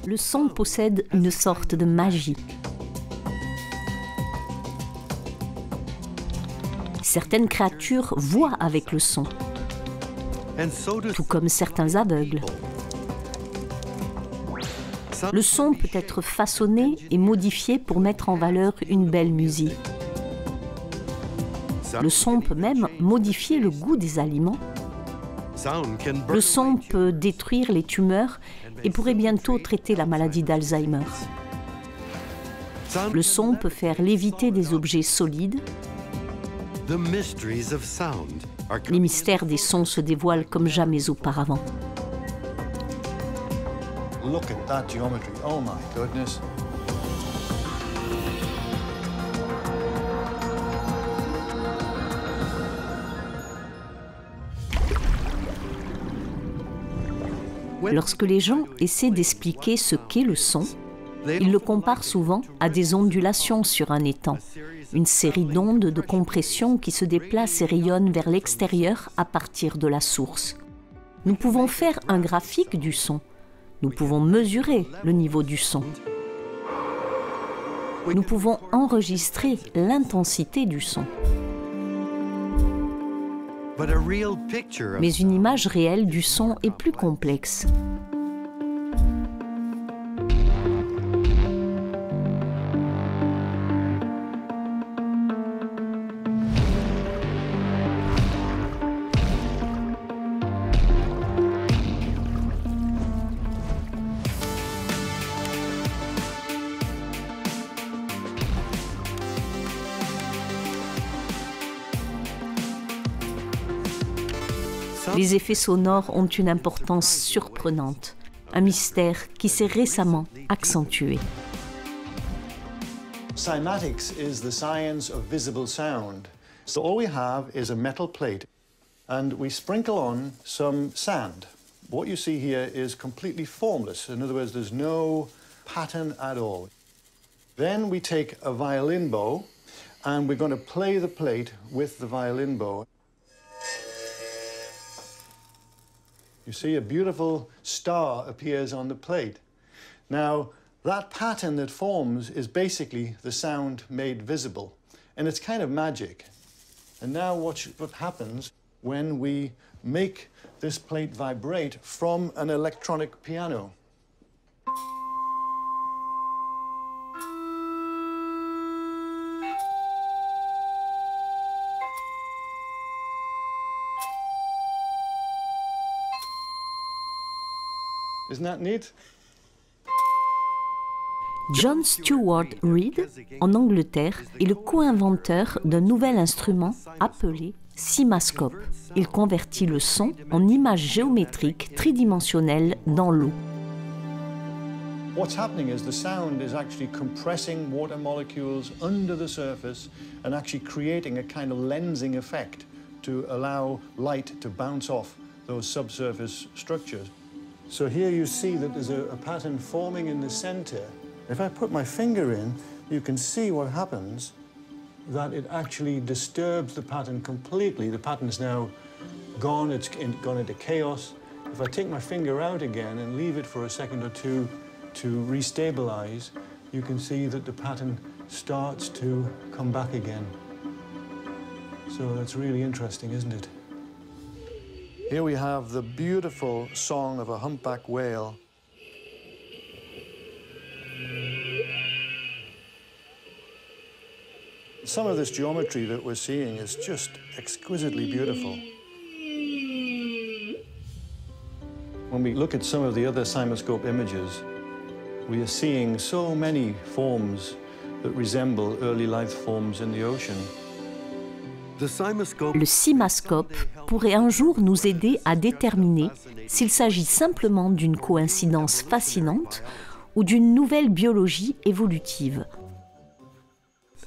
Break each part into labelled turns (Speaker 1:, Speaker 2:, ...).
Speaker 1: Le son possède une sorte de magie. Certaines créatures voient avec le son, tout comme certains aveugles. Le son peut être façonné et modifié pour mettre en valeur une belle musique. Le son peut même modifier le goût des aliments. Le son peut détruire les tumeurs et pourrait bientôt traiter la maladie d'Alzheimer. Le son peut faire léviter des objets solides. Les mystères des sons se dévoilent comme jamais auparavant.
Speaker 2: Look at that geometry. Oh my goodness.
Speaker 1: Lorsque les gens essaient d'expliquer ce qu'est le son, ils le comparent souvent à des ondulations sur un étang, une série d'ondes de compression qui se déplacent et rayonnent vers l'extérieur à partir de la source. Nous pouvons faire un graphique du son. Nous pouvons mesurer le niveau du son. Nous pouvons enregistrer l'intensité du son. Mais une image réelle du son est plus complexe. Les effets sonores ont une importance surprenante, un mystère qui s'est récemment accentué.
Speaker 2: Cymatics is the science of visible sound. So all we have is a metal plate, and we sprinkle on some sand. What you see here is completely formless. In other words, there's no pattern at all. Then we take a violin bow, and we're going to play the plate with the violin bow. You see a beautiful star appears on the plate. Now, that pattern that forms is basically the sound made visible, and it's kind of magic. And now watch what happens when we make this plate vibrate from an electronic piano. Isn't that neat?
Speaker 1: John Stewart Reed, en Angleterre, est le co-inventeur d'un nouvel instrument appelé cimascope. Il convertit le son en images géométriques tridimensionnelles dans l'eau.
Speaker 2: What's happening is the sound is actually compressing water molecules under the surface and actually creating a kind of lensing effect to allow light to bounce off those subsurface structures. So here you see that there's a pattern forming in the center. If I put my finger in, you can see what happens, that it actually disturbs the pattern completely. The pattern's now gone, it's gone into chaos. If I take my finger out again and leave it for a second or two to restabilize, you can see that the pattern starts to come back again. So that's really interesting, isn't it? Here we have the beautiful song of a humpback whale. Some of this geometry that we're seeing is just exquisitely beautiful. When we look at some of the other CymaScope images, we are seeing so many forms that resemble early life forms in the ocean.
Speaker 1: Le cimascope pourrait un jour nous aider à déterminer s'il s'agit simplement d'une coïncidence fascinante ou d'une nouvelle biologie évolutive.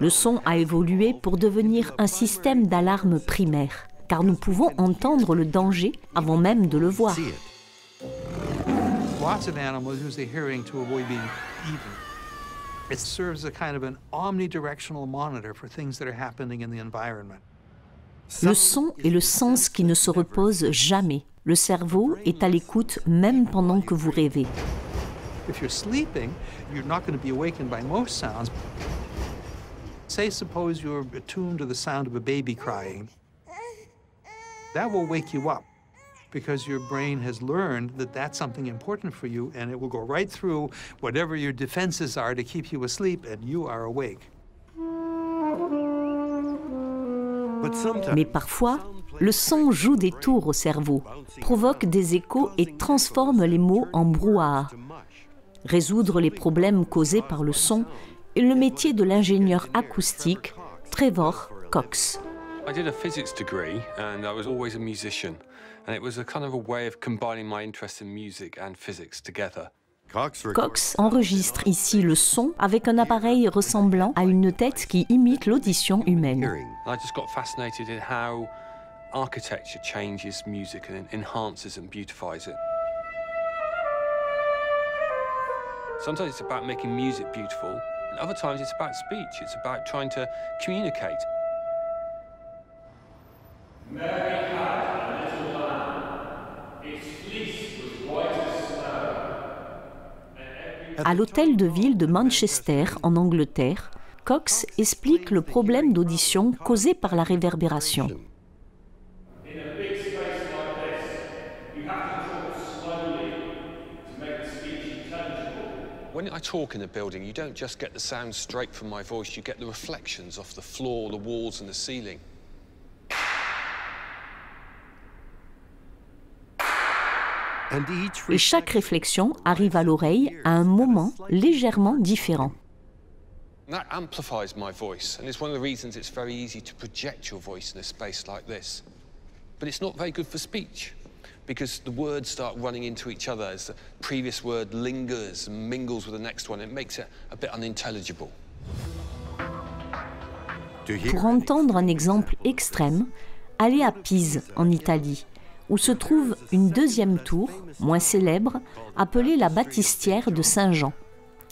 Speaker 1: Le son a évolué pour devenir un système d'alarme primaire, car nous pouvons entendre le danger avant même de le voir.
Speaker 3: Lots of animals use their hearing to avoid being eaten. It serves as a kind of an omnidirectional monitor for things that are happening in the environment.
Speaker 1: Le son est le sens qui ne se repose jamais. Le cerveau est à l'écoute même pendant que vous rêvez.
Speaker 3: If you're sleeping, you're not going to be awakened by most sounds. Say, suppose you're attuned to the sound of a baby crying. That will wake you up because your brain has learned that that's something important for you, and it will go right through whatever your defenses are to keep you asleep, and you are awake.
Speaker 1: Mais parfois, le son joue des tours au cerveau, provoque des échos et transforme les mots en brouhaha. Résoudre les problèmes causés par le son est le métier de l'ingénieur acoustique Trevor Cox.
Speaker 4: I did a physics degree and I was always a musician, and it was a kind of a way of combining my interest in music and physics together.
Speaker 1: Cox enregistre ici le son avec un appareil ressemblant à une tête qui imite l'audition humaine.
Speaker 4: I just got fascinated in how architecture changes music and enhances and beautifies it. Sometimes it's about making music beautiful, and other times it's about speech. It's about trying to communicate.
Speaker 5: Mary had a little lamb. Its fleece was white as snow.
Speaker 1: À l'hôtel de ville de Manchester, en Angleterre, Cox explique le problème d'audition causé par la réverbération.
Speaker 5: In a big space like this, you have to talk slowly to make the speech intelligible.
Speaker 4: When I talk in a building, you don't just get the sound straight from my voice, you get the reflections off the floor, the walls and the ceiling.
Speaker 1: Et chaque réflexion arrive à l'oreille à un moment légèrement différent.
Speaker 4: That amplifies my voice, and it's one of the reasons it's very easy to project your voice in a space like this. But it's not very good for speech, because the words start running into each other as the previous word lingers and mingles with the next one. It makes it a bit unintelligible.
Speaker 1: Pour entendre un exemple extrême, allez à Pise, en Italie, où se trouve une deuxième tour, moins célèbre, appelée la Baptistière de Saint-Jean.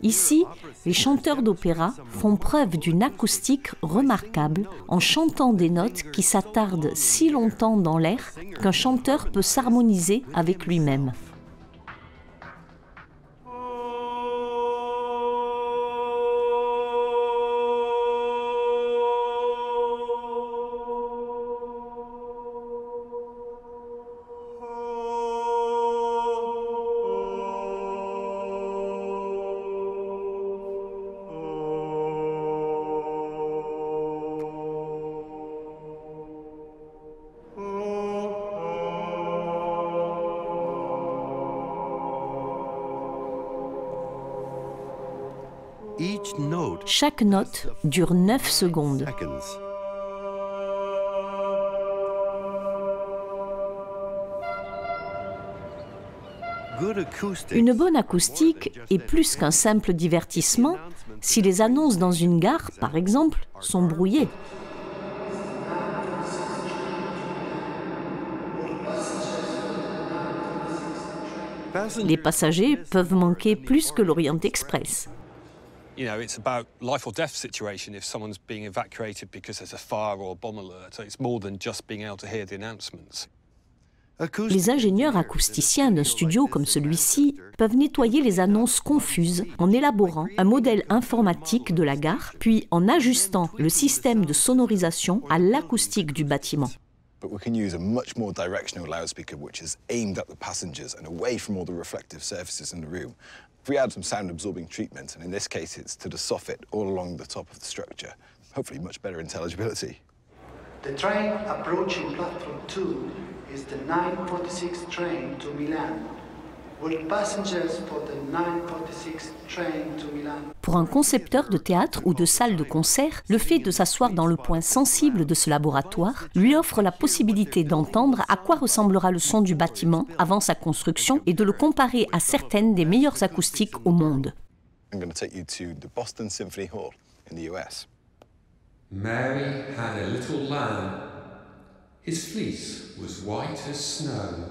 Speaker 1: Ici, les chanteurs d'opéra font preuve d'une acoustique remarquable en chantant des notes qui s'attardent si longtemps dans l'air qu'un chanteur peut s'harmoniser avec lui-même. Chaque note dure 9 secondes. Une bonne acoustique est plus qu'un simple divertissement si les annonces dans une gare, par exemple, sont brouillées. Les passagers peuvent manquer plus que l'Orient Express.
Speaker 4: You know, it's about life or death situation if someone's being evacuated because there's a fire or a bomb alert. So it's more than just being able to hear the announcements.
Speaker 1: Les ingénieurs acousticiens d'un studio comme celui-ci peuvent nettoyer les annonces confuses en élaborant un modèle informatique de la gare, puis en ajustant le système de sonorisation à l'acoustique du bâtiment.
Speaker 6: But we can use a much more directional loudspeaker which is aimed at the passengers and away from all the reflective surfaces in the room. If we add some sound-absorbing treatment, and in this case it's to the soffit all along the top of the structure, hopefully much better intelligibility.
Speaker 7: The train approaching platform 2 is the 946 train to Milan. Will passengers for the 946 train to Milan?
Speaker 1: Pour un concepteur de théâtre ou de salle de concert, le fait de s'asseoir dans le point sensible de ce laboratoire lui offre la possibilité d'entendre à quoi ressemblera le son du bâtiment avant sa construction et de le comparer à certaines des meilleures acoustiques au monde.
Speaker 6: I'm going to take you to the Boston Symphony Hall in the US.
Speaker 8: Mary had a little lamb. His fleece was white as snow.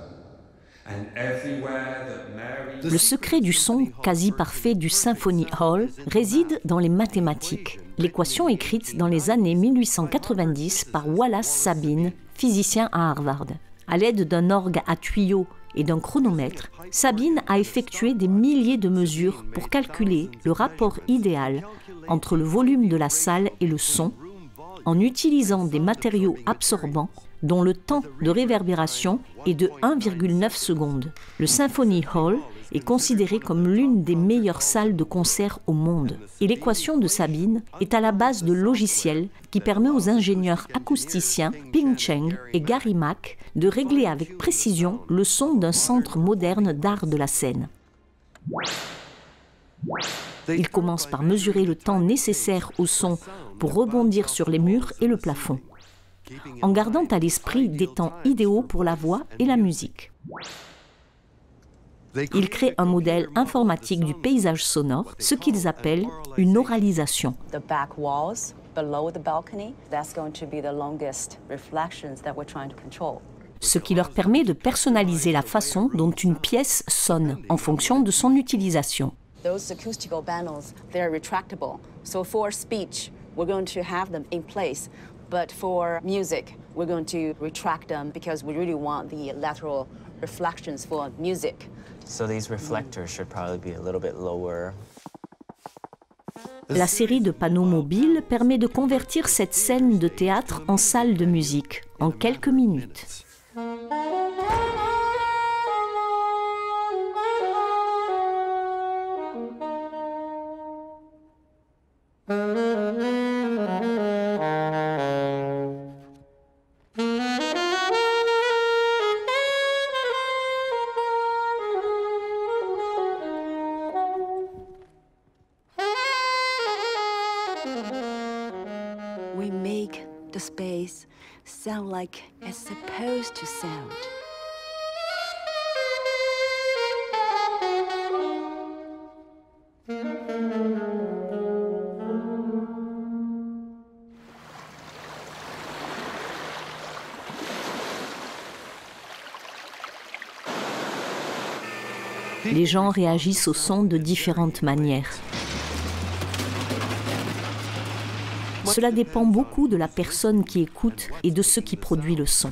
Speaker 1: Le secret du son quasi parfait du Symphony Hall réside dans les mathématiques. L'équation écrite dans les années 1890 par Wallace Sabine, physicien à Harvard. À l'aide d'un orgue à tuyaux et d'un chronomètre, Sabine a effectué des milliers de mesures pour calculer le rapport idéal entre le volume de la salle et le son, en utilisant des matériaux absorbants dont le temps de réverbération est de 1,9 secondes. Le Symphony Hall est considéré comme l'une des meilleures salles de concert au monde. Et l'équation de Sabine est à la base de logiciels qui permet aux ingénieurs acousticiens Ping Cheng et Gary Mack de régler avec précision le son d'un centre moderne d'art de la scène. Ils commencent par mesurer le temps nécessaire au son pour rebondir sur les murs et le plafond, en gardant à l'esprit des temps idéaux pour la voix et la musique. Ils créent un modèle informatique du paysage sonore, ce qu'ils appellent une oralisation. Ce qui leur permet de personnaliser la façon dont une pièce sonne en fonction de son utilisation.
Speaker 9: Those acoustical panels, they're retractable. So for speech, we're going to have them in place. But for music, we're going to retract them because we really want the lateral reflections for music.
Speaker 10: So these reflectors should probably be a little bit lower.
Speaker 1: La série de panneaux mobiles permet de convertir cette scène de théâtre en salle de musique en quelques minutes.
Speaker 9: We make the space sound like it's supposed to sound.
Speaker 1: Les gens réagissent au son de différentes manières. Cela dépend beaucoup de la personne qui écoute et de ce qui produit le son.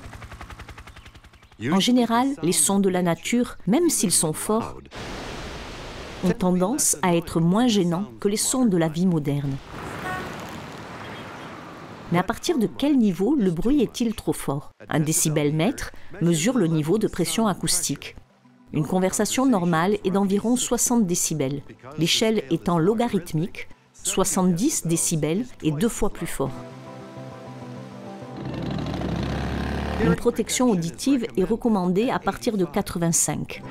Speaker 1: En général, les sons de la nature, même s'ils sont forts, ont tendance à être moins gênants que les sons de la vie moderne. Mais à partir de quel niveau le bruit est-il trop fort? Un décibelmètre mesure le niveau de pression acoustique. Une conversation normale est d'environ 60 décibels, l'échelle étant logarithmique. 70 décibels est 2 fois plus fort. Une protection auditive est recommandée à partir de 85.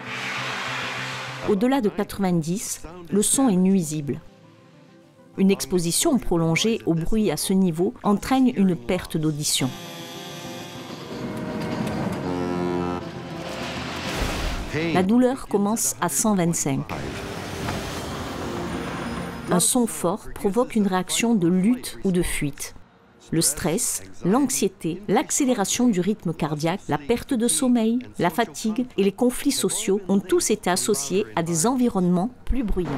Speaker 1: Au-delà de 90, le son est nuisible. Une exposition prolongée au bruit à ce niveau entraîne une perte d'audition. La douleur commence à 125. Un son fort provoque une réaction de lutte ou de fuite. Le stress, l'anxiété, l'accélération du rythme cardiaque, la perte de sommeil, la fatigue et les conflits sociaux ont tous été associés à des environnements plus bruyants.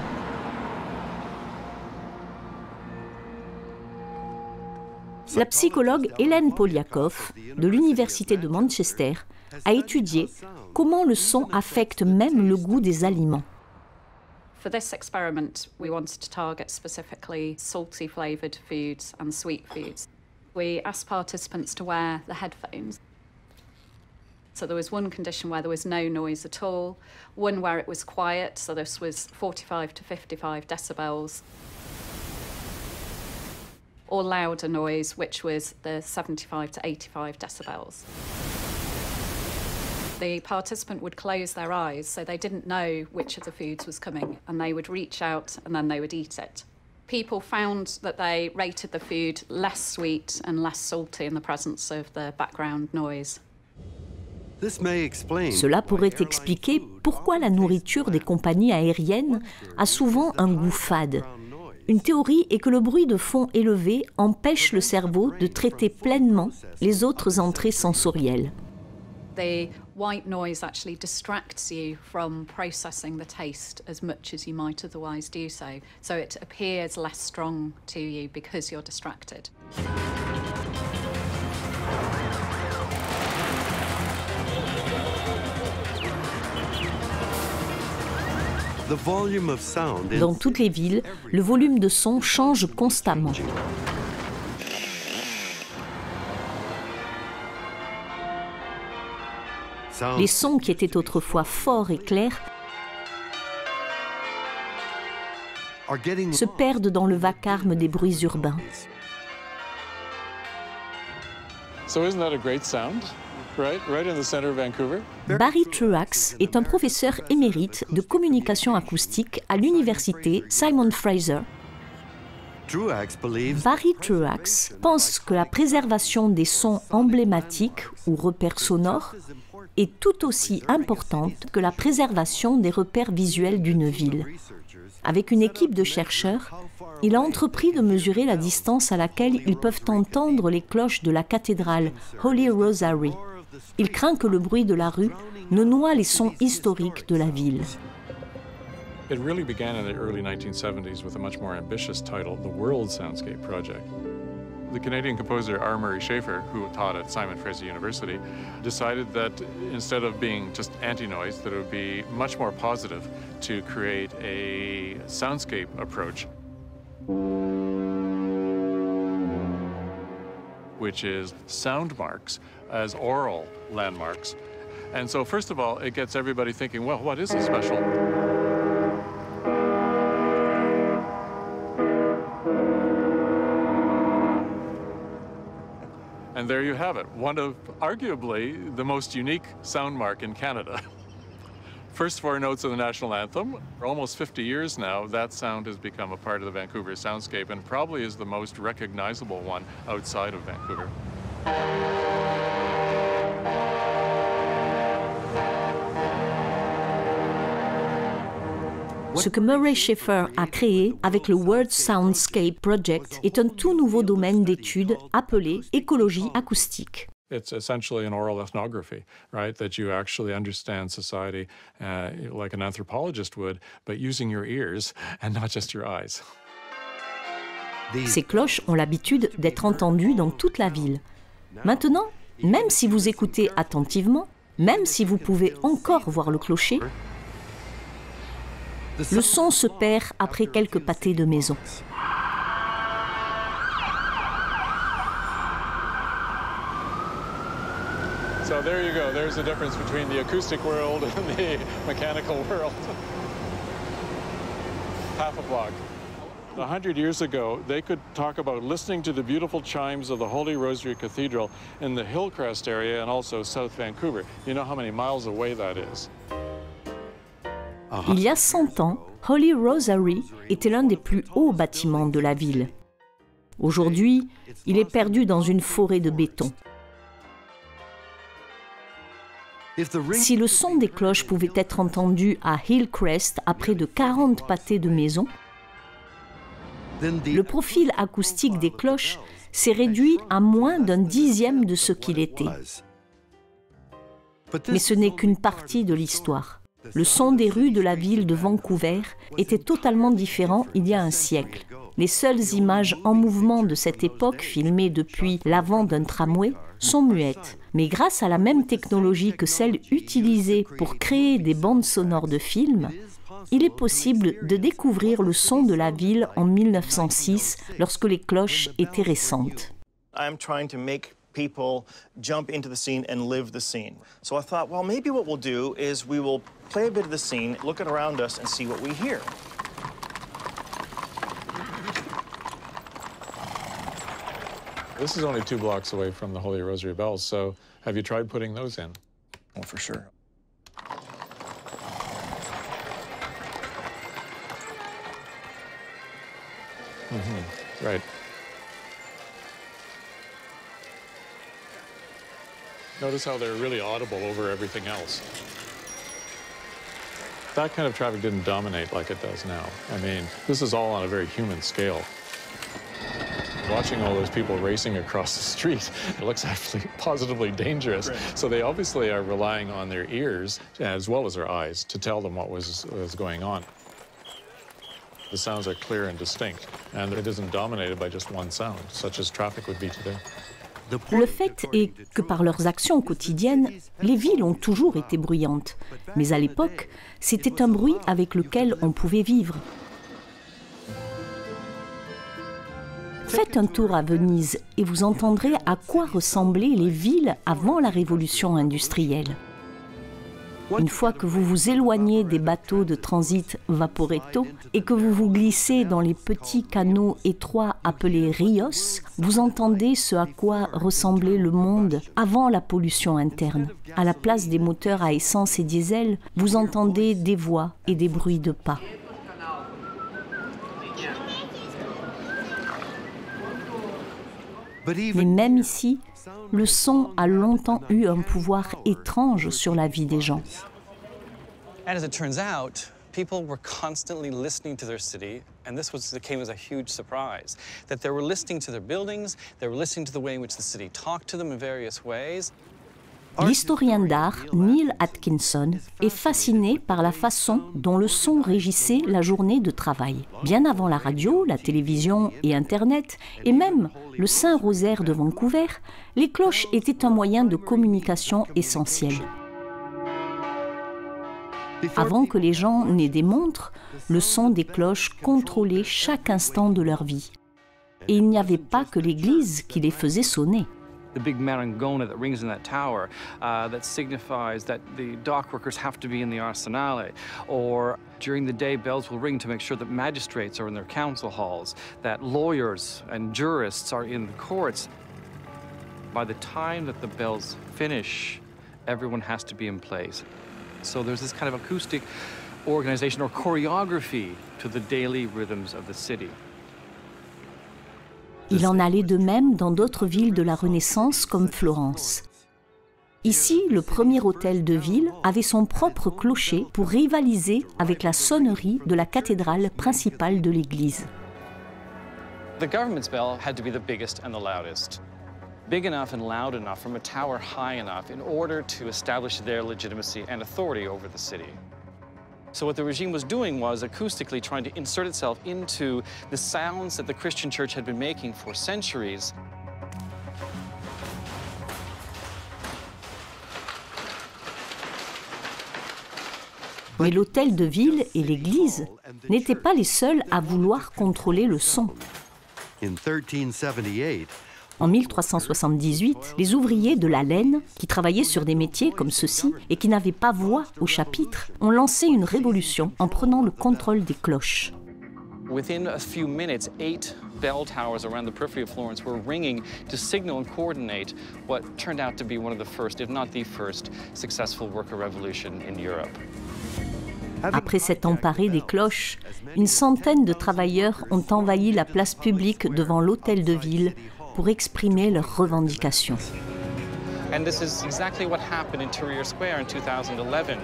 Speaker 1: La psychologue Hélène Poliakoff, de l'Université de Manchester, a étudié comment le son affecte même le goût des aliments.
Speaker 11: For this experiment, we wanted to target specifically salty flavoured foods and sweet foods. We asked participants to wear the headphones. So there was one condition where there was no noise at all, one where it was quiet, so this was 45 to 55 decibels, or louder noise, which was the 75 to 85 decibels. The participant would close their eyes, so they didn't know which of the foods was coming, and they would reach out and then they would eat it. People found that they rated the food less sweet and less salty in the presence of the background noise.
Speaker 1: Cela pourrait expliquer pourquoi la nourriture des compagnies aériennes a souvent un goût fade. Une théorie est que le bruit de fond élevé empêche le cerveau de traiter pleinement les autres entrées sensorielles.
Speaker 11: The white noise actually distracts you from processing the taste as much as you might otherwise do so. So it appears less strong to you because you're distracted.
Speaker 1: Dans toutes les villes, le volume de son change constamment. Les sons qui étaient autrefois forts et clairs se perdent dans le vacarme des bruits urbains.
Speaker 12: So isn't that a great sound? Right in the center of Vancouver?
Speaker 1: Barry Truax est un professeur émérite de communication acoustique à l'université Simon Fraser. Barry Truax pense que la préservation des sons emblématiques ou repères sonores est tout aussi importante que la préservation des repères visuels d'une ville. Avec une équipe de chercheurs, il a entrepris de mesurer la distance à laquelle ils peuvent entendre les cloches de la cathédrale Holy Rosary. Il craint que le bruit de la rue ne noie les sons historiques de la ville.
Speaker 12: It really began in the early 1970s with a much more ambitious title, the World Soundscape Project. The Canadian composer R. Murray Schafer, who taught at Simon Fraser University, decided that instead of being just anti-noise, that it would be much more positive to create a soundscape approach, which is sound marks as oral landmarks. And so first of all, it gets everybody thinking, well, what is so special? And there you have it, one of arguably the most unique sound mark in Canada. First four notes of the national anthem. For almost 50 years now, that sound has become a part of the Vancouver soundscape and probably is the most recognizable one outside of Vancouver.
Speaker 1: Ce que Murray Schafer a créé avec le World Soundscape Project est un tout nouveau domaine d'étude appelé écologie acoustique.
Speaker 12: It's essentially an oral ethnography, right? That you actually understand society like an anthropologist would, but using your ears and not just your eyes.
Speaker 1: Ces cloches ont l'habitude d'être entendues dans toute la ville. Maintenant, même si vous écoutez attentivement, même si vous pouvez encore voir le clocher, le son se perd après quelques pâtés de maison.
Speaker 12: So there you go. There's the difference between the acoustic world and the mechanical world. Half a block. 100 years ago, they could talk about listening to the beautiful chimes of the Holy Rosary Cathedral in the Hillcrest area and also South Vancouver. You know how many miles away that is?
Speaker 1: Il y a 100 ans, Holy Rosary était l'un des plus hauts bâtiments de la ville. Aujourd'hui, il est perdu dans une forêt de béton. Si le son des cloches pouvait être entendu à Hillcrest à près de 40 pâtés de maison, le profil acoustique des cloches s'est réduit à moins d'un dixième de ce qu'il était. Mais ce n'est qu'une partie de l'histoire. Le son des rues de la ville de Vancouver était totalement différent il y a un siècle. Les seules images en mouvement de cette époque, filmées depuis l'avant d'un tramway, sont muettes. Mais grâce à la même technologie que celle utilisée pour créer des bandes sonores de films, il est possible de découvrir le son de la ville en 1906, lorsque les cloches étaient récentes.
Speaker 13: People jump into the scene and live the scene. So I thought, well, maybe what we'll do is we will play a bit of the scene, look at around us, and see what we hear.
Speaker 12: This is only 2 blocks away from the Holy Rosary bells, so have you tried putting those in?
Speaker 13: Oh, for sure.
Speaker 12: Right. Notice how they're really audible over everything else. That kind of traffic didn't dominate like it does now. I mean, this is all on a very human scale. Watching all those people racing across the street, it looks actually positively dangerous. Right. So they obviously are relying on their ears as well as their eyes to tell them what was going on. The sounds are clear and distinct, and it isn't dominated by just one sound, such as traffic would be today.
Speaker 1: Le fait est que par leurs actions quotidiennes, les villes ont toujours été bruyantes. Mais à l'époque, c'était un bruit avec lequel on pouvait vivre. Faites un tour à Venise et vous entendrez à quoi ressemblaient les villes avant la révolution industrielle. Une fois que vous vous éloignez des bateaux de transit Vaporetto et que vous vous glissez dans les petits canaux étroits appelés rios, vous entendez ce à quoi ressemblait le monde avant la pollution interne. À la place des moteurs à essence et diesel, vous entendez des voix et des bruits de pas. Mais même ici, le son a longtemps eu un pouvoir étrange sur la vie des gens.
Speaker 14: And as it turns out, people were constantly listening to their city, and this came as a huge surprise, that they were listening to their buildings, they were listening to the way in which the city talked to them in various ways.
Speaker 1: L'historien d'art Neil Atkinson est fasciné par la façon dont le son régissait la journée de travail. Bien avant la radio, la télévision et Internet, et même le Saint-Rosaire de Vancouver, les cloches étaient un moyen de communication essentiel. Avant que les gens n'aient des montres, le son des cloches contrôlait chaque instant de leur vie. Et il n'y avait pas que l'église qui les faisait sonner.
Speaker 15: The big marangona that rings in that tower that signifies that the dock workers have to be in the arsenale. Or during the day, bells will ring to make sure that magistrates are in their council halls, that lawyers and jurists are in the courts. By the time that the bells finish, everyone has to be in place. So there's this kind of acoustic organization or choreography to the daily rhythms of the city.
Speaker 1: Il en allait de même dans d'autres villes de la Renaissance comme Florence. Ici, le premier hôtel de ville avait son propre clocher pour rivaliser avec la sonnerie de la cathédrale principale de l'église.
Speaker 14: The government's bell had to be the biggest and the loudest. Big enough and loud enough from a tower high enough in order to establish their legitimacy and authority over the city. So what the regime was doing was acoustically trying to insert itself into the sounds that the Christian church had been making for centuries.
Speaker 1: Mais l'hôtel de ville et l'église n'étaient pas les seuls à vouloir contrôler le son. En 1378, les ouvriers de la laine, qui travaillaient sur des métiers comme ceux-ci et qui n'avaient pas voix au chapitre, ont lancé une révolution en prenant le contrôle des cloches.
Speaker 14: Within a few minutes, 8 bell towers around the periphery of Florence were ringing to signal and coordinate what turned out to be one of the first, if not the first, successful worker revolution in Europe.
Speaker 1: Après s'être emparés des cloches, une centaine de travailleurs ont envahi la place publique devant l'hôtel de ville pour exprimer leurs revendications.
Speaker 14: And this is exactly what happened in Tahrir Square in 2011,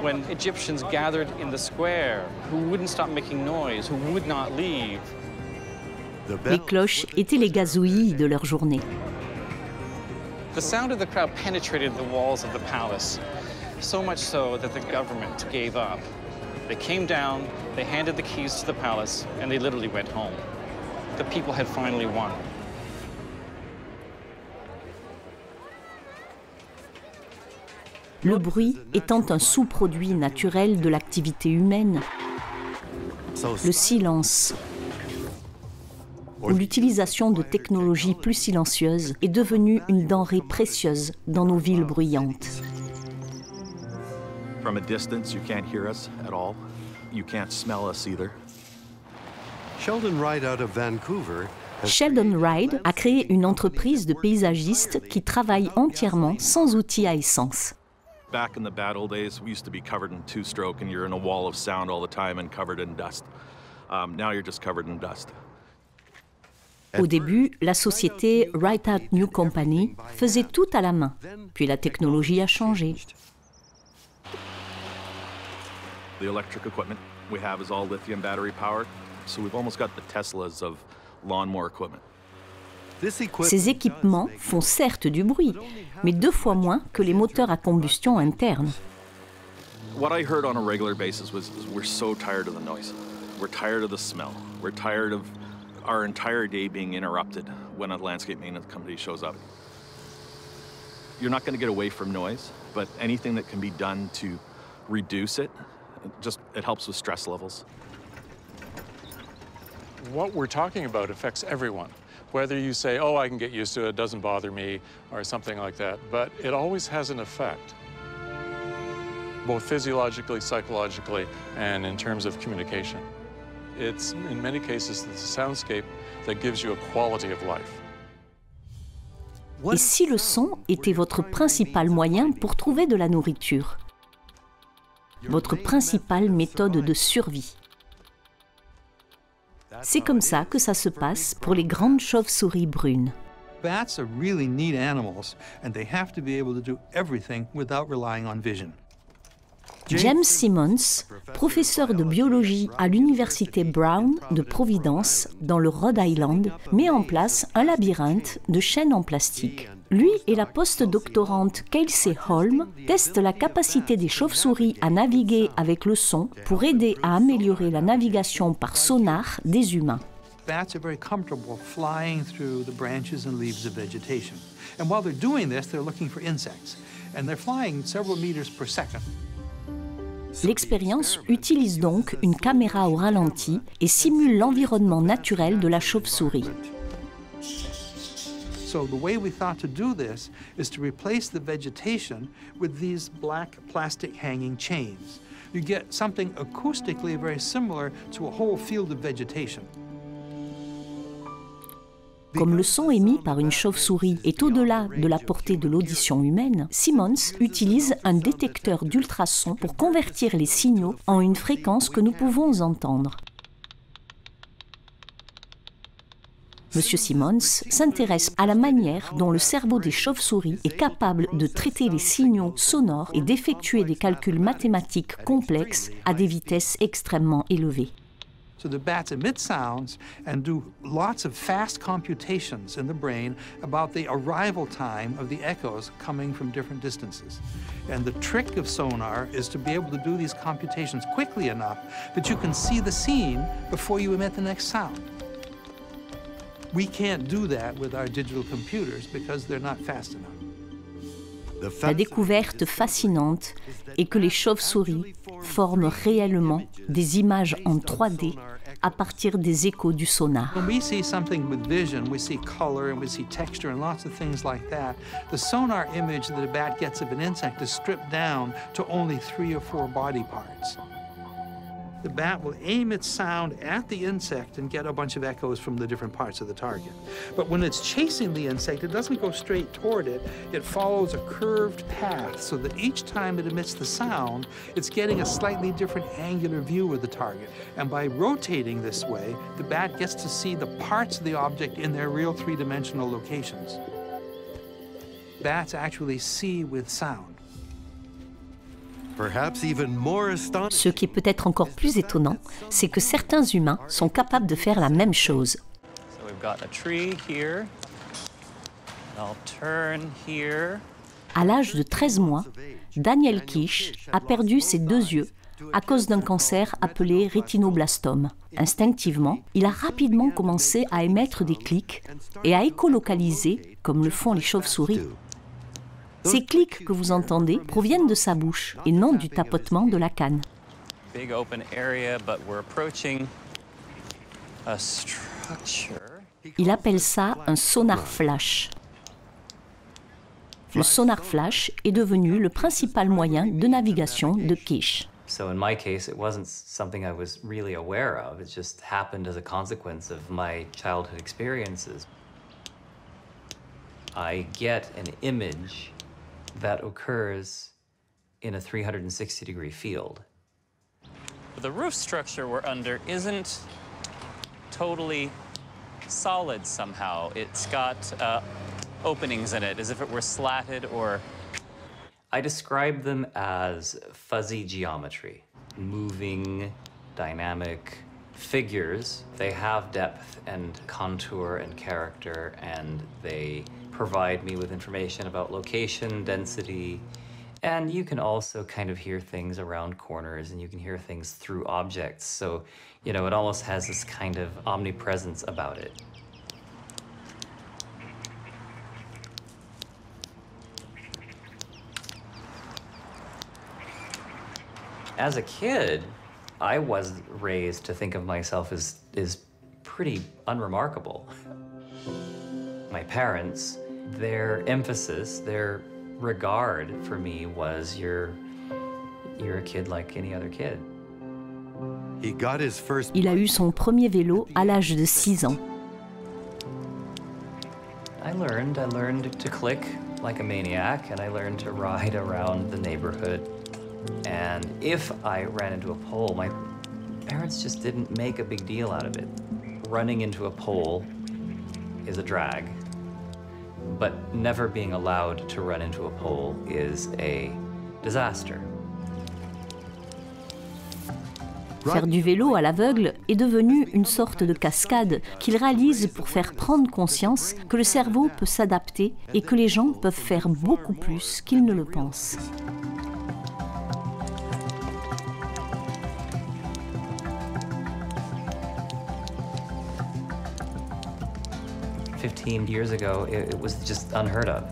Speaker 14: when Egyptians gathered in the square who wouldn't stop making noise, who would not leave.
Speaker 1: Les cloches étaient les gazouillis de leur journée.
Speaker 14: The sound of the crowd penetrated the walls of the palace, so much so that the government gave up. They came down, they handed the keys to the palace, and they literally went home. The people had finally won.
Speaker 1: Le bruit étant un sous-produit naturel de l'activité humaine, le silence ou l'utilisation de technologies plus silencieuses est devenue une denrée précieuse dans nos villes bruyantes.
Speaker 16: From a distance, you can't hear us at all. You can't smell us either.
Speaker 17: Sheldon Wright out of Vancouver.
Speaker 1: Sheldon Wright a créé une entreprise de paysagistes qui travaille entièrement sans outils à essence.
Speaker 16: Back in the bad old days, we used to be covered in two-stroke and you're in a wall of sound all the time and covered in dust. Now you're just covered in dust.
Speaker 1: Au début, la société Wright Out New Company faisait tout à la main, puis la technologie a changé.
Speaker 16: The electric equipment we have is all lithium battery powered, so we've almost got the Teslas of lawnmower equipment.
Speaker 1: Ces équipements font certes du bruit, mais 2 fois moins que les moteurs à combustion interne.
Speaker 16: What I heard on a regular basis was, we're so tired of the noise. We're tired of the smell. We're tired of our entire day being interrupted when a landscape maintenance company shows up. You're not going to get away from noise, but anything that can be done to reduce it, it helps with stress levels.
Speaker 12: What we're talking about affects everyone. Whether you say, oh, I can get used to it, it doesn't bother me, or something like that, but it always has an effect, both physiologically, psychologically, and in terms of communication. It's, in many cases, the soundscape that gives you a quality of life.
Speaker 1: Et si le son était votre principal moyen pour trouver de la nourriture? Votre principale méthode de survie? C'est comme ça que ça se passe pour les grandes chauves-souris brunes.
Speaker 3: Bats are really neat animals, and they have to be able to do everything without relying on vision.
Speaker 1: James Simmons, professeur de biologie à l'université Brown de Providence, dans le Rhode Island, met en place un labyrinthe de chaînes en plastique. Lui et la postdoctorante Kelsey Holm testent la capacité des chauves-souris à naviguer avec le son pour aider à améliorer la navigation par sonar des humains.
Speaker 3: Bats are very comfortable flying through the branches and leaves of vegetation. And while they're doing this, they're looking for insects. And they're flying several meters per second.
Speaker 1: L'expérience utilise donc une caméra au ralenti et simule l'environnement naturel de la chauve-souris.
Speaker 3: So the way we thought to do this is to replace the vegetation with these black plastic hanging chains. You get something acoustically very similar to a whole field of vegetation.
Speaker 1: Comme le son émis par une chauve-souris est au-delà de la portée de l'audition humaine, Simmons utilise un détecteur d'ultrasons pour convertir les signaux en une fréquence que nous pouvons entendre. Monsieur Simmons s'intéresse à la manière dont le cerveau des chauves-souris est capable de traiter les signaux sonores et d'effectuer des calculs mathématiques complexes à des vitesses extrêmement élevées.
Speaker 3: So the bats emit sounds and do lots of fast computations in the brain about the arrival time of the echoes coming from different distances. And the trick of sonar is to be able to do these computations quickly enough that you can see the scene before you emit the next sound. We can't do that with our digital computers because they're not fast enough.
Speaker 1: La découverte fascinante est que les chauves-souris forment réellement des images en 3D à partir des échos du sonar.
Speaker 3: When we see something with vision, we see color and we see texture and lots of things like that. The sonar image that a bat gets of an insect is stripped down to only 3 or 4 body parts. The bat will aim its sound at the insect and get a bunch of echoes from the different parts of the target. But when it's chasing the insect, it doesn't go straight toward it. It follows a curved path so that each time it emits the sound, it's getting a slightly different angular view of the target. And by rotating this way, the bat gets to see the parts of the object in their real 3-dimensional locations. Bats actually see with sound.
Speaker 1: Ce qui est peut-être encore plus étonnant, c'est que certains humains sont capables de faire la même chose. À l'âge de 13 mois, Daniel Kish a perdu ses 2 yeux à cause d'un cancer appelé rétinoblastome. Instinctivement, il a rapidement commencé à émettre des clics et à écolocaliser, comme le font les chauves-souris. Ces clics que vous entendez proviennent de sa bouche et non du tapotement de la canne. Il appelle ça un sonar flash. Le sonar flash est devenu le principal moyen de navigation de Kish.
Speaker 18: So in my case, it wasn't something I was really aware of. It just happened as a consequence of my childhood experiences. I get an image that occurs in a 360-degree field.
Speaker 14: The roof structure we're under isn't totally solid somehow. It's got openings in it, as if it were slatted or...
Speaker 18: I describe them as fuzzy geometry, moving, dynamic figures. They have depth and contour and character, and they provide me with information about location, density, and you can also kind of hear things around corners, and you can hear things through objects. So, you know, it almost has this kind of omnipresence about it. As a kid, I was raised to think of myself as pretty unremarkable. My parents, their emphasis, their regard for me was you're a kid like any other kid.
Speaker 1: Il a eu son premier vélo à l'âge de 6 ans.
Speaker 18: I learned to click like a maniac, and I learned to ride around the neighborhood. And if I ran into a pole, my parents just didn't make a big deal out of it. Running into a pole is a drag, but never being allowed to run into a pole is a disaster.
Speaker 1: Faire du vélo à l'aveugle est devenu une sorte de cascade qu'il réalise pour faire prendre conscience que le cerveau peut s'adapter et que les gens peuvent faire beaucoup plus qu'ils ne le pensent.
Speaker 18: Years ago, it was just unheard of.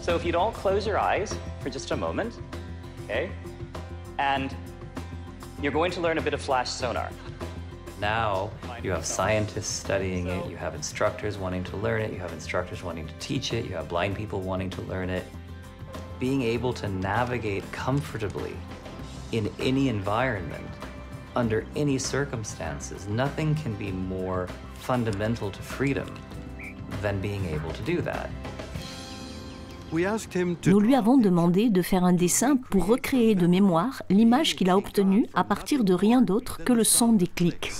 Speaker 19: So if you'd all close your eyes for just a moment, okay? And you're going to learn a bit of flash sonar.
Speaker 18: Now, you have scientists studying it, you have instructors wanting to learn it, you have instructors wanting to teach it, you have blind people wanting to learn it. Being able to navigate comfortably in any environment, under any circumstances, nothing can be more fundamental to freedom than being able to do that.
Speaker 1: Nous lui avons demandé de faire un dessin pour recréer de mémoire l'image qu'il a obtenue à partir de rien d'autre que le son des clics.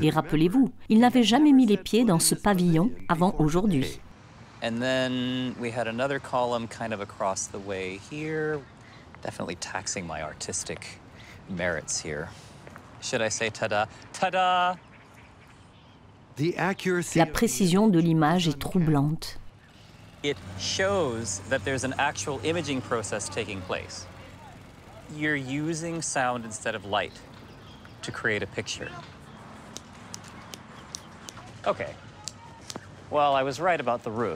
Speaker 1: Et rappelez-vous, il n'avait jamais mis les pieds dans ce pavillon avant aujourd'hui.
Speaker 18: And then we had another column kind of across the way here, definitely taxing my artistic merits here. Should I say ta-da? Ta-da!
Speaker 1: La précision de l'image est troublante.
Speaker 19: It shows that there's an actual imaging process taking place.
Speaker 18: You're using sound instead of light to create a picture.
Speaker 19: Okay. Well, I was right about the roof.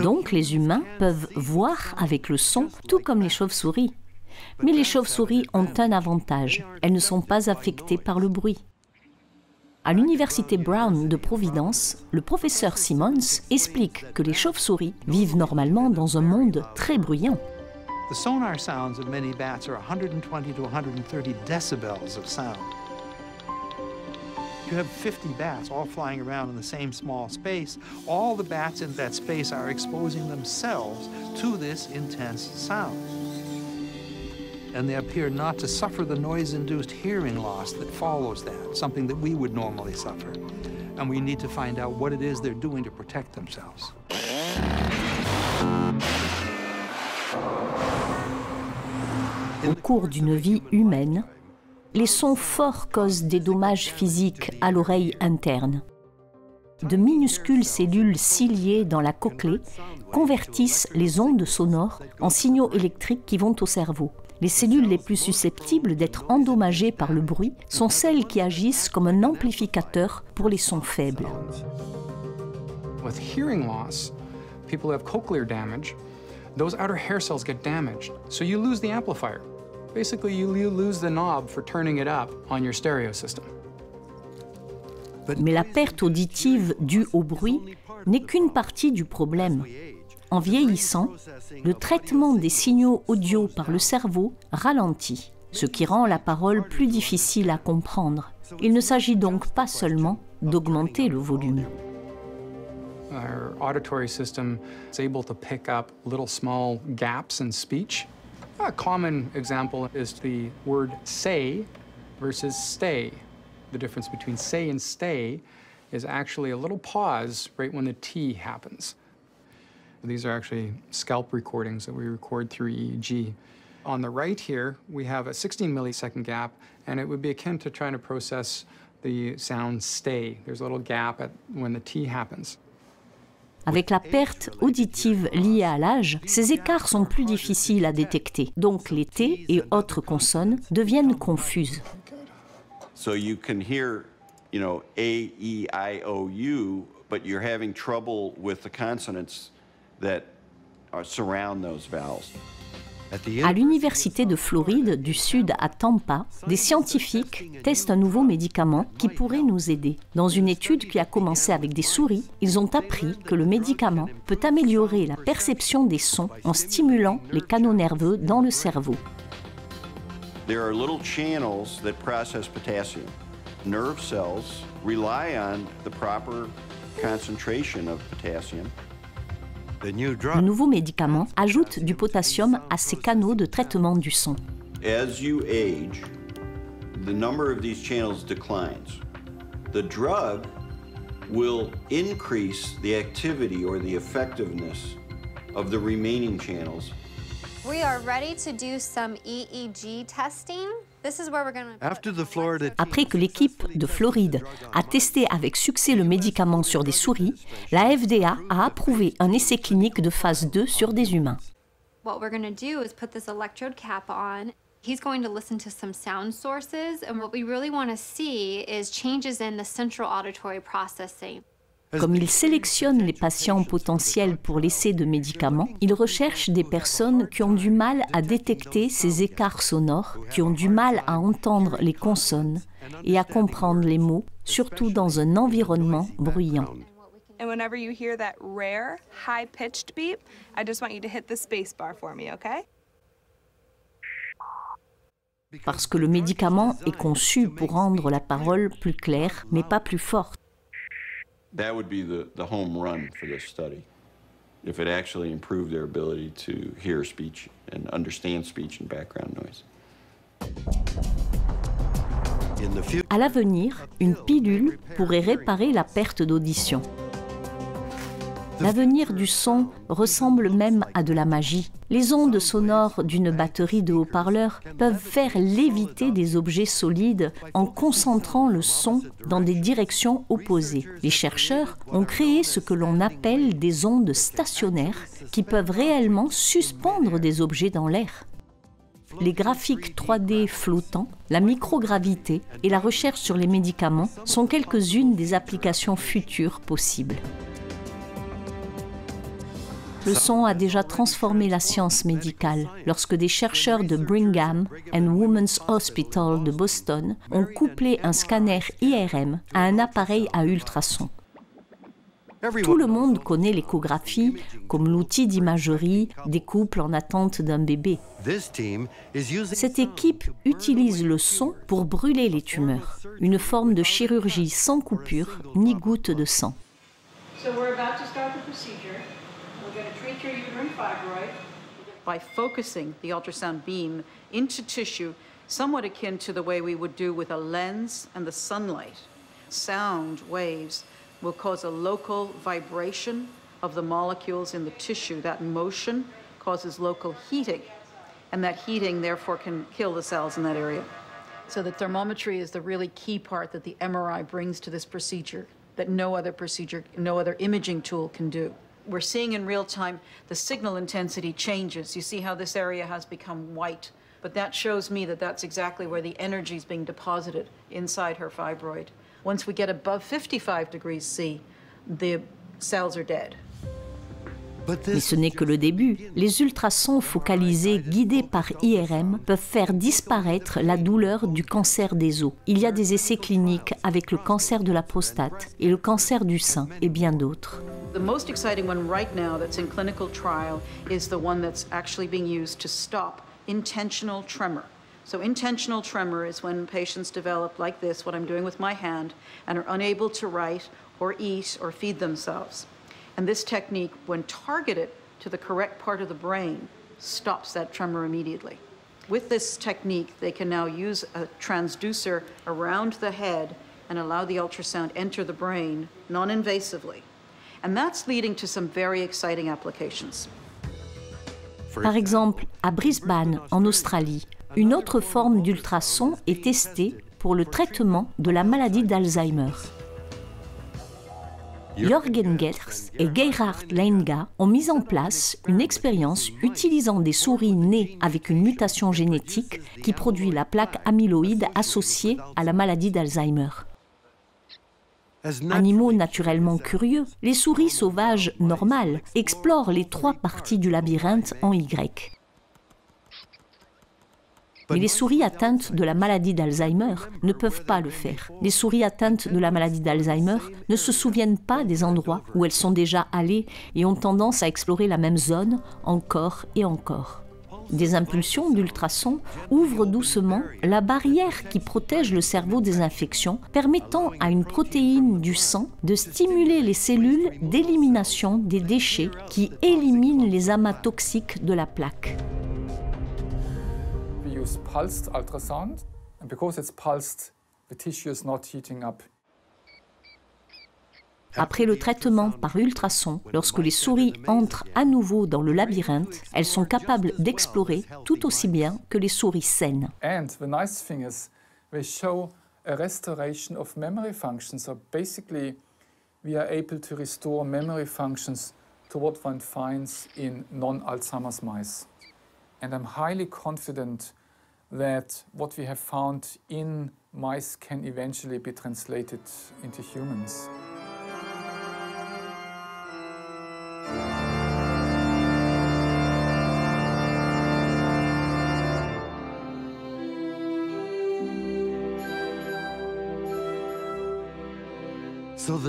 Speaker 1: Donc les humains peuvent voir avec le son, tout comme les chauves-souris. Mais les chauves-souris ont un avantage, elles ne sont pas affectées par le bruit. À l'université Brown de Providence, le professeur Simmons explique que les chauves-souris vivent normalement dans un monde très bruyant.
Speaker 3: The sonar sounds of many bats are 120 to 130 decibels of sound. You have 50 bats all flying around in the same small space. All the bats in that space are exposing themselves to this intense sound. And they appear not to suffer the noise-induced hearing loss that follows that, something that we would normally suffer. And we need to find out what it is they're doing to protect themselves.
Speaker 1: Au cours d'une vie humaine, les sons forts causent des dommages physiques à l'oreille interne. De minuscules cellules ciliées dans la cochlée convertissent les ondes sonores en signaux électriques qui vont au cerveau. Les cellules les plus susceptibles d'être endommagées par le bruit sont celles qui agissent comme un amplificateur pour les sons faibles.
Speaker 20: With hearing loss, people who have cochlear damage, those outer hair cells get damaged, so you lose the amplifier. Basically, you lose the knob for turning it up on your stereo system.
Speaker 1: Mais la perte auditive due au bruit n'est qu'une partie du problème. En vieillissant, le traitement des signaux audio par le cerveau ralentit, ce qui rend la parole plus difficile à comprendre. Il ne s'agit donc pas seulement d'augmenter le volume.
Speaker 20: Our auditory system is able to pick up little small gaps in speech. A common example is the word say versus stay. The difference between say and stay is actually a little pause right when the T happens. These are actually scalp recordings that we record through EEG. On the right here, we have a 16 millisecond gap, and it would be akin to trying to process the sound stay. There's a little gap when the T happens.
Speaker 1: Avec la perte auditive liée à l'âge, ces écarts sont plus difficiles à détecter. Donc les T et autres consonnes deviennent confuses.
Speaker 21: So you can hear, A, E, I, O, U, but you're having trouble with the consonants that surround those valves.
Speaker 1: À l'Université de Floride du Sud à Tampa, des scientifiques testent un nouveau médicament qui pourrait nous aider. Dans une étude qui a commencé avec des souris, ils ont appris que le médicament peut améliorer la perception des sons en stimulant les canaux nerveux dans le cerveau.
Speaker 21: There are little channels that process potassium. Nerve cells rely on the proper concentration of potassium.
Speaker 1: Le nouveau médicament ajoute du potassium à ces canaux de traitement du son.
Speaker 21: As you age, the number of these channels declines. The drug will increase the activity or the effectiveness of the remaining channels.
Speaker 2: We are ready to do some EEG testing. This is where we're going to...
Speaker 1: Après que l'équipe de Floride a testé avec succès le médicament sur des souris, la FDA a approuvé un essai clinique de phase 2 sur des humains.
Speaker 2: What we're going to do is put this electrode cap on. He's going to listen to some sound sources, and what we really want to see is changes in the central auditory processing.
Speaker 1: Comme il sélectionne les patients potentiels pour l'essai de médicaments, il recherche des personnes qui ont du mal à détecter ces écarts sonores, qui ont du mal à entendre les consonnes et à comprendre les mots, surtout dans un environnement bruyant.
Speaker 22: And whenever you hear that rare, high-pitched beep, I just want you to hit the space bar for me, okay?
Speaker 1: Parce que le médicament est conçu pour rendre la parole plus claire, mais pas plus forte.
Speaker 21: That would be the home run for this study, if it actually improved their ability to hear speech and understand speech and background noise.
Speaker 1: À l'avenir, une pilule pourrait réparer la perte d'audition. L'avenir du son ressemble même à de la magie. Les ondes sonores d'une batterie de haut-parleurs peuvent faire léviter des objets solides en concentrant le son dans des directions opposées. Les chercheurs ont créé ce que l'on appelle des ondes stationnaires qui peuvent réellement suspendre des objets dans l'air. Les graphiques 3D flottants, la microgravité et la recherche sur les médicaments sont quelques-unes des applications futures possibles. Le son a déjà transformé la science médicale lorsque des chercheurs de Brigham and Women's Hospital de Boston ont couplé un scanner IRM à un appareil à ultrasons. Tout le monde connaît l'échographie comme l'outil d'imagerie des couples en attente d'un bébé. Cette équipe utilise le son pour brûler les tumeurs, une forme de chirurgie sans coupure ni goutte de sang.
Speaker 23: We're going to treat your uterine fibroid by focusing the ultrasound beam into tissue, somewhat akin to the way we would do with a lens and the sunlight. Sound waves will cause a local vibration of the molecules in the tissue. That motion causes local heating, and that heating therefore can kill the cells in that area. So the thermometry is the really key part that the MRI brings to this procedure, that no other procedure, no other imaging tool can do. We're seeing in real time the signal intensity changes. You see how this area has become white, but that shows me that that's exactly where the energy is being deposited inside her fibroid. Once we get above 55 degrees C, the cells are dead.
Speaker 1: Mais ce n'est que le début. Les ultrasons focalisés guidés par IRM peuvent faire disparaître la douleur du cancer des os. Il y a des essais cliniques avec le cancer de la prostate et le cancer du sein et bien d'autres.
Speaker 23: The most exciting one right now that's in clinical trial is the one that's actually being used to stop intentional tremor. So intentional tremor is when patients develop like this, what I'm doing with my hand, and are unable to write or eat or feed themselves. And this technique, when targeted to the correct part of the brain, stops that tremor immediately. With this technique, they can now use a transducer around the head and allow the ultrasound enter the brain non-invasively. And that's leading to some very exciting applications.
Speaker 1: Par exemple, à Brisbane, en Australie, une autre forme d'ultrason est testée pour le traitement de la maladie d'Alzheimer. Jürgen Gers et Gerhard Lenga ont mis en place une expérience utilisant des souris nées avec une mutation génétique qui produit la plaque amyloïde associée à la maladie d'Alzheimer. Animaux naturellement curieux, les souris sauvages normales explorent les 3 parties du labyrinthe en Y. Mais les souris atteintes de la maladie d'Alzheimer ne peuvent pas le faire. Les souris atteintes de la maladie d'Alzheimer ne se souviennent pas des endroits où elles sont déjà allées et ont tendance à explorer la même zone encore et encore. Des impulsions d'ultrasons ouvrent doucement la barrière qui protège le cerveau des infections, permettant à une protéine du sang de stimuler les cellules d'élimination des déchets qui éliminent les amas toxiques de la plaque.
Speaker 4: We use pulsed ultrasound, and because it's pulsed, the tissue is not heating up.
Speaker 1: Après le traitement par ultrason, lorsque les souris entrent à nouveau dans le labyrinthe, elles sont capables d'explorer tout aussi bien que les souris saines.
Speaker 4: And the nice thing is, they show a restoration of memory functions. So basically, we are able to restore memory functions to what one finds in non-Alzheimer's mice. And I'm highly confident that what we have found in mice can eventually be translated into humans.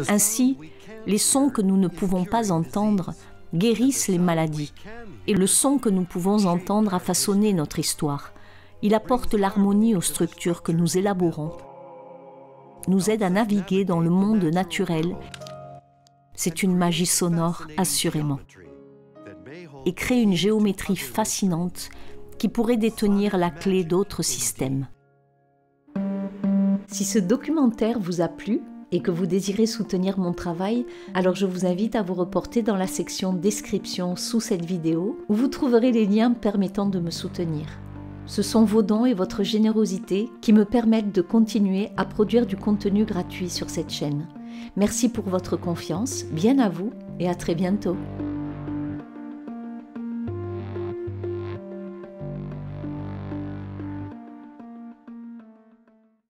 Speaker 1: Ainsi, les sons que nous ne pouvons pas entendre guérissent les maladies. Et le son que nous pouvons entendre a façonné notre histoire. Il apporte l'harmonie aux structures que nous élaborons, nous aide à naviguer dans le monde naturel. C'est une magie sonore, assurément. Et crée une géométrie fascinante qui pourrait détenir la clé d'autres systèmes. Si ce documentaire vous a plu, et que vous désirez soutenir mon travail, alors je vous invite à vous reporter dans la section description sous cette vidéo où vous trouverez les liens permettant de me soutenir. Ce sont vos dons et votre générosité qui me permettent de continuer à produire du contenu gratuit sur cette chaîne. Merci pour votre confiance, bien à vous et à très bientôt.